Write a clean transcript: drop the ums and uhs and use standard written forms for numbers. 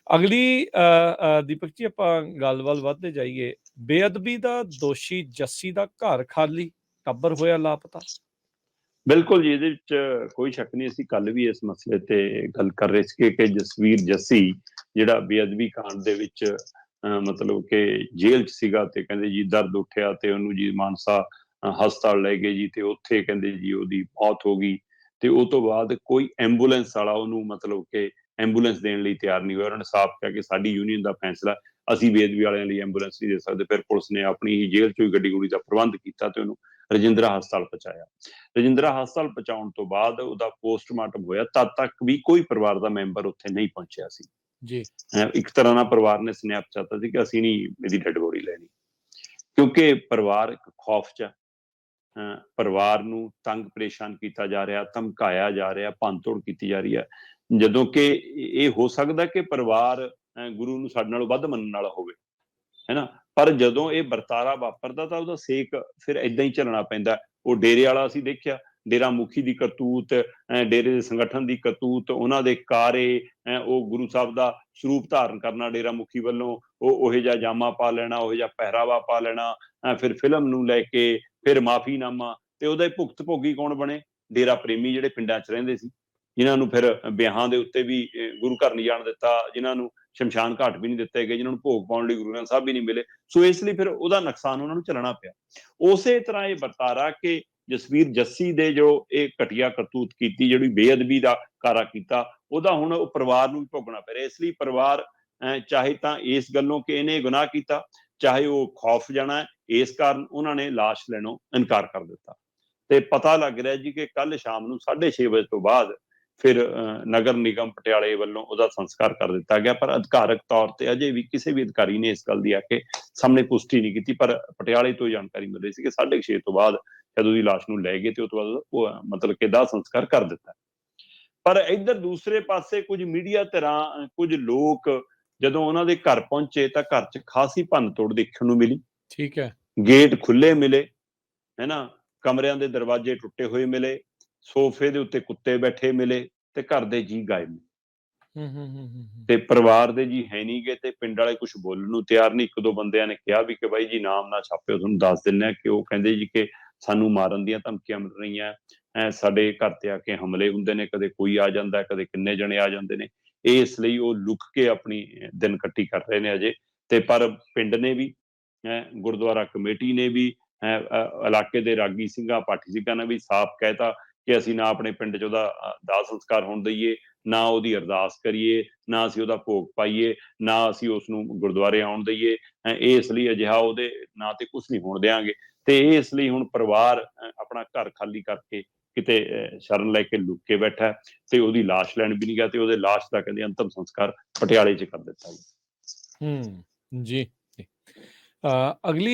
ਅਗਲੀ ਦੀਪਕ ਜੀ ਆਪਾਂ ਗੱਲ ਵੱਲ ਵੱਧਦੇ ਜਾਈਏ। ਬੇਅਦਬੀ ਦਾ ਦੋਸ਼ੀ ਜੱਸੀ ਦਾ ਘਰ ਖਾਲੀ, ਟੱਬਰ ਹੋਇਆ ਲਾਪਤਾ। ਬਿਲਕੁਲ ਜੀ, ਇਹਦੇ ਵਿੱਚ ਕੋਈ ਸ਼ੱਕ ਨਹੀਂ। ਅਸੀਂ ਕੱਲ ਵੀ ਇਸ ਮਸਲੇ ਤੇ ਗੱਲ ਕਰ ਰਹੇ ਸੀ ਕਿ ਜਸਵੀਰ ਜੱਸੀ ਜਿਹੜਾ ਬੇਅਦਬੀ ਕਾਂਡ ਦੇ ਵਿੱਚ ਮਤਲਬ ਕਿ ਜੇਲ੍ਹ 'ਚ ਸੀਗਾ ਤੇ ਕਹਿੰਦੇ ਜੀ ਦਰਦ ਉੱਠਿਆ ਤੇ ਉਹਨੂੰ ਜੀ ਮਾਨਸਾ ਹਸਪਤਾਲ ਲੈ ਗਏ ਜੀ ਤੇ ਉੱਥੇ ਕਹਿੰਦੇ ਜੀ ਉਹਦੀ ਮੌਤ ਹੋ ਗਈ। ਤੇ ਉਹ ਤੋਂ ਬਾਅਦ ਕੋਈ ਐਂਬੂਲੈਂਸ ਵਾਲਾ ਉਹਨੂੰ ਮਤਲਬ ਕਿ ਐਂਬੂਲੈਂਸ ਦੇਣ ਲਈ ਤਿਆਰ ਨਹੀਂ ਹੋਇਆ। ਉਹਨਾਂ ਨੇ ਸਾਫ਼ ਕਿਹਾ ਕਿ ਸਾਡੀ ਯੂਨੀਅਨ ਦਾ ਫੈਸਲਾ, ਅਸੀਂ ਬੇਅਦਬੀ ਵਾਲਿਆਂ ਲਈ ਐਂਬੂਲੈਂਸ ਨਹੀਂ ਦੇ ਸਕਦੇ। ਫਿਰ ਪੁਲਿਸ ਨੇ ਆਪਣੀ ਹੀ ਜੇਲ੍ਹ 'ਚੋਂ ਹੀ ਗੱਡੀ ਗੁੱਡੀ ਦਾ ਪ੍ਰਬੰਧ ਕੀਤਾ ਤੇ ਉਹਨੂੰ ਰਜਿੰਦਰਾ ਹਸਪਤਾਲ ਪਹੁੰਚਾਇਆ। ਰਜਿੰਦਰਾ ਹਸਪਤਾਲ ਪਹੁੰਚਾਉਣ ਤੋਂ ਬਾਅਦ ਉਹਦਾ ਪੋਸਟਮਾਰਟਮ ਹੋਇਆ। ਤਦ ਤੱਕ ਵੀ ਕੋਈ ਪਰਿਵਾਰ ਦਾ ਮੈਂਬਰ ਉੱਥੇ ਨਹੀਂ ਪਹੁੰਚਿਆ ਸੀ ਜੀ। ਇੱਕ ਤਰ੍ਹਾਂ ਨਾਲ ਪਰਿਵਾਰ ਨੇ ਸਨੈਪ ਚਾਹਤਾ ਸੀ ਕਿ ਅਸੀਂ ਨਹੀਂ ਇਹਦੀ ਡੈਡ ਬੋਡੀ ਲੈਣੀ, ਕਿਉਂਕਿ ਪਰਿਵਾਰ ਇੱਕ ਖੌਫ 'ਚ ਪਰਿਵਾਰ ਨੂੰ ਤੰਗ ਪਰੇਸ਼ਾਨ ਕੀਤਾ ਜਾ ਰਿਹਾ, ਧਮਕਾਇਆ ਜਾ ਰਿਹਾ, ਭੰਨਤੋੜ ਕੀਤੀ ਜਾ ਰਹੀ ਹੈ। ਜਦੋਂ ਕਿ ਇਹ ਹੋ ਸਕਦਾ ਕਿ ਪਰਿਵਾਰ ਗੁਰੂ ਨੂੰ ਸਾਡੇ ਨਾਲੋਂ ਵੱਧ ਮੰਨਣ ਵਾਲਾ ਹੋਵੇ, ਹੈਨਾ, ਪਰ ਜਦੋਂ ਇਹ ਵਰਤਾਰਾ ਵਾਪਰਦਾ ਤਾਂ ਉਹਦਾ ਸੇਕ ਫਿਰ ਏਦਾਂ ਹੀ ਝੱਲਣਾ ਪੈਂਦਾ। ਉਹ ਡੇਰੇ ਵਾਲਾ ਅਸੀਂ ਦੇਖਿਆ, ਡੇਰਾ ਮੁਖੀ ਦੀ ਕਰਤੂਤ, ਡੇਰੇ ਦੇ ਸੰਗਠਨ ਦੀ ਕਰਤੂਤ, ਉਹਨਾਂ ਦੇ ਕਾਰੇ, ਉਹ ਗੁਰੂ ਸਾਹਿਬ ਦਾ ਸਰੂਪ ਧਾਰਨ ਕਰਨਾ ਡੇਰਾ ਮੁਖੀ ਵੱਲੋਂ, ਉਹੋ ਜਿਹਾ ਜਾਮਾ ਪਾ ਲੈਣਾ, ਉਹੋ ਜਿਹਾ ਪਹਿਰਾਵਾ ਪਾ ਲੈਣਾ, ਫਿਰ ਫਿਲਮ ਨੂੰ ਲੈ ਕੇ ਫਿਰ ਮਾਫੀਨਾਮਾ, ਤੇ ਉਹਦਾ ਭੁਗਤ ਭੋਗੀ ਕੌਣ ਬਣੇ? ਡੇਰਾ ਪ੍ਰੇਮੀ ਜਿਹੜੇ ਪਿੰਡਾਂ 'ਚ ਰਹਿੰਦੇ ਸੀ, ਜਿਨ੍ਹਾਂ ਨੂੰ ਫਿਰ ਵਿਆਹਾਂ ਦੇ ਉੱਤੇ ਵੀ ਗੁਰੂ ਘਰ ਨਹੀਂ ਜਾਣ ਦਿੱਤਾ, ਜਿਨ੍ਹਾਂ ਨੂੰ ਸ਼ਮਸ਼ਾਨ ਘਾਟ ਵੀ ਨਹੀਂ ਦਿੱਤੇ ਗਏ, ਜਿਨ੍ਹਾਂ ਨੂੰ ਭੋਗ ਪਾਉਣ ਲਈ ਗੁਰੂ ਗ੍ਰੰਥ ਸਾਹਿਬ ਵੀ ਨਹੀਂ ਮਿਲੇ। ਸੋ ਇਸ ਲਈ ਫਿਰ ਉਹਦਾ ਨੁਕਸਾਨ ਉਹਨਾਂ ਨੂੰ ਝੱਲਣਾ ਪਿਆ। ਉਸੇ ਤਰ੍ਹਾਂ ਇਹ ਵਰਤਾਰਾ ਕਿ ਜਸਵੀਰ ਜੱਸੀ ਦੇ ਜੋ ਇਹ ਘਟੀਆ ਕਰਤੂਤ ਕੀਤੀ, ਜਿਹੜੀ ਬੇਅਦਬੀ ਦਾ ਕਾਰਾ ਕੀਤਾ, ਉਹਦਾ ਹੁਣ ਉਹ ਪਰਿਵਾਰ ਨੂੰ ਵੀ ਭੋਗਣਾ ਪੈ ਰਿਹਾ। ਇਸ ਲਈ ਪਰਿਵਾਰ ਚਾਹੇ ਤਾਂ ਇਸ ਗੱਲੋਂ ਕਿ ਇਹਨੇ ਗੁਨਾਹ ਕੀਤਾ, ਚਾਹੇ ਉਹ ਖੌਫ ਜਾਣਾ, ਇਸ ਕਾਰਨ ਉਹਨਾਂ ਨੇ ਲਾਸ਼ ਲੈਣੋਂ ਇਨਕਾਰ ਕਰ ਦਿੱਤਾ। ਤੇ ਪਤਾ ਲੱਗ ਰਿਹਾ ਜੀ ਕਿ ਕੱਲ ਸ਼ਾਮ ਨੂੰ 6:30 ਵਜੇ ਤੋਂ ਬਾਅਦ ਫਿਰ ਨਗਰ ਨਿਗਮ ਪਟਿਆਲੇ ਵੱਲੋਂ ਉਹਦਾ ਸੰਸਕਾਰ ਕਰ ਦਿੱਤਾ ਗਿਆ। ਪਰ ਅਧਿਕਾਰਕ ਤੌਰ ਤੇ ਅਜੇ ਵੀ ਕਿਸੇ ਵੀ ਅਧਿਕਾਰੀ ਨੇ ਇਸ ਗੱਲ ਦੀ ਆ ਕੇ ਸਾਹਮਣੇ ਪੁਸ਼ਟੀ ਨਹੀਂ ਕੀਤੀ। ਪਰ ਪਟਿਆਲੇ ਤੋਂ ਜਾਣਕਾਰੀ ਮਿਲ ਰਹੀ ਸੀ ਕਿ 6:30 ਤੋਂ ਬਾਅਦ ਜਦੋਂ ਦੀ ਲਾਸ਼ ਨੂੰ ਲੈ ਗਏ ਤੇ ਉਸ ਤੋਂ ਬਾਅਦ ਉਹ ਮਤਲਬ ਕਿ ਦਾਹ ਸੰਸਕਾਰ ਕਰ ਦਿੱਤਾ। ਪਰ ਇੱਧਰ ਦੂਸਰੇ ਪਾਸੇ ਕੁਝ ਮੀਡੀਆ ਧਿਰਾਂ, ਕੁਝ ਲੋਕ ਜਦੋਂ ਉਹਨਾਂ ਦੇ ਘਰ ਪਹੁੰਚੇ ਤਾਂ ਘਰ 'ਚ ਖਾਸੀ ਭੰਨ ਤੋੜ ਦੇਖਣ ਨੂੰ ਮਿਲੀ। ਠੀਕ ਹੈ। ਗੇਟ ਖੁੱਲੇ ਮਿਲੇ, ਹੈਨਾ, ਕਮਰਿਆਂ ਦੇ ਦਰਵਾਜ਼ੇ ਟੁੱਟੇ ਹੋਏ ਮਿਲੇ, ਸੋਫੇ ਦੇ ਉੱਤੇ ਕੁੱਤੇ ਬੈਠੇ ਮਿਲੇ ਤੇ ਘਰ ਦੇ ਜੀਅ ਗਾਇਬ ਨੇ। ਤੇ ਪਰਿਵਾਰ ਦੇ ਜੀ ਹੈ ਨਹੀਂ ਗੇ ਤੇ ਪਿੰਡ ਵਾਲੇ ਕੁਝ ਬੋਲਣ ਨੂੰ ਤਿਆਰ ਨਹੀਂ। ਇੱਕ ਦੋ ਬੰਦਿਆਂ ਨੇ ਕਿਹਾ ਵੀ ਕਿ ਬਾਈ ਜੀ ਨਾਮ ਨਾ ਛਾਪਿਓ, ਤੁਹਾਨੂੰ ਦੱਸ ਦਿੰਦੇ ਆ ਕਿ ਉਹ ਕਹਿੰਦੇ ਜੀ ਕਿ ਸਾਨੂੰ ਮਾਰਨ ਦੀਆਂ ਧਮਕੀਆਂ ਮਿਲ ਰਹੀਆਂ, ਸਾਡੇ ਘਰ ਤੇ ਆ ਕੇ ਹਮਲੇ ਹੁੰਦੇ ਨੇ, ਕਦੇ ਕੋਈ ਆ ਜਾਂਦਾ, ਕਦੇ ਕਿੰਨੇ ਜਣੇ ਆ ਜਾਂਦੇ ਨੇ। ਇਸ ਲਈ ਉਹ ਲੁਕ ਕੇ ਆਪਣੀ ਦਿਨ ਕੱਟੀ ਕਰ ਰਹੇ ਨੇ ਅਜੇ। ਤੇ ਪਰ ਪਿੰਡ ਨੇ ਵੀ, ਗੁਰਦੁਆਰਾ ਕਮੇਟੀ ਨੇ ਵੀ, ਇਲਾਕੇ ਦੇ ਰਾਗੀ ਸਿੰਘਾਂ, ਪਾਠੀ ਸਿੰਘਾਂ ਨੇ ਵੀ ਸਾਫ਼ ਕਹਿਤਾ ਕਿ ਅਸੀਂ ਨਾ ਆਪਣੇ ਪਿੰਡ 'ਚ ਉਹਦਾ ਦਾਹ ਸੰਸਕਾਰ ਹੋਣ ਦਈਏ, ਨਾ ਉਹਦੀ ਅਰਦਾਸ ਕਰੀਏ, ਨਾ ਅਸੀਂ ਉਹਦਾ ਭੋਗ ਪਾਈਏ, ਨਾ ਅਸੀਂ ਉਸ ਨੂੰ ਗੁਰਦੁਆਰੇ ਆਉਣ ਦਈਏ। ਇਸ ਲਈ ਅਜਿਹਾ ਉਹਦੇ ਨਾਂ ਤੇ ਕੁਛ ਨਹੀਂ ਹੋਣ ਦਿਆਂਗੇ। ਤੇ ਇਸ ਲਈ ਹੁਣ ਪਰਿਵਾਰ ਆਪਣਾ ਘਰ ਖਾਲੀ ਕਰਕੇ ਕਿਤੇ ਸ਼ਰਨ ਲੈ ਕੇ ਲੁੱਕ ਕੇ ਬੈਠਾ ਤੇ ਉਹਦੀ ਲਾਸ਼ ਲੈਣ ਵੀ ਨਹੀਂ ਗਿਆ। ਤੇ ਉਹਦੇ ਲਾਸ਼ ਦਾ ਕਹਿੰਦੇ ਅੰਤਮ ਸੰਸਕਾਰ ਪਟਿਆਲੇ 'ਚ ਕਰ ਦਿੱਤਾ ਜੀ। ਜੀ। ਅਗਲੀ